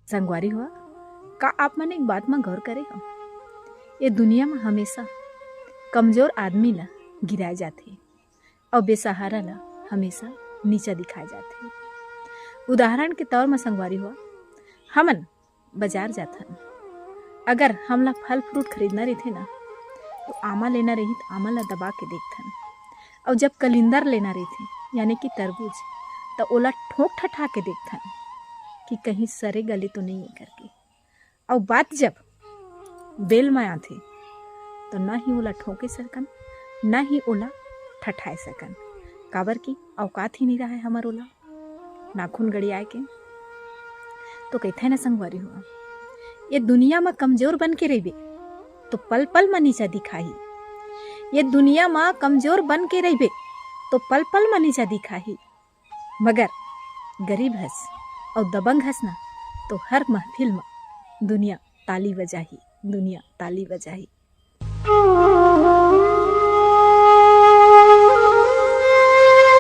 संगवारी हुआ का आप मन एक बात में गौर करे हो, ये दुनिया में हमेशा कमजोर आदमी ला गिराए जाते और बेसहारा ला हमेशा नीचा दिखाए जाते। उदाहरण के तौर में संगवारी हुआ, हमन बाजार जाथन, अगर हमला फल फ्रूट खरीदना रहते ना तो आमा लेना रही तो आमा ला दबा के देखथन, और जब कलिंदर लेना रहते यानी कि तरबूज तो ओला ठोक ठठा के देखथन कि कहीं सरे गले तो नहीं है करके। और बात जब बेल में आथे तो ना ही ओला ठोके सकन ना ही ओला ठठाए सकन, काबर की औकात ही नहीं रहा है हमार ओला नाखून गड़ियाए के। तो कहते ना संगवारी हुआ, ये दुनिया में कमजोर बन के रहिबे तो पल पल में नीचा दिखाही, ये दुनिया में कमजोर बन के रहिबे तो पल पल में नीचा दिखाही, मगर गरीब हंस और दबंग हंस ना तो हर महफिल में दुनिया ताली बजाही, दुनिया ताली बजाही।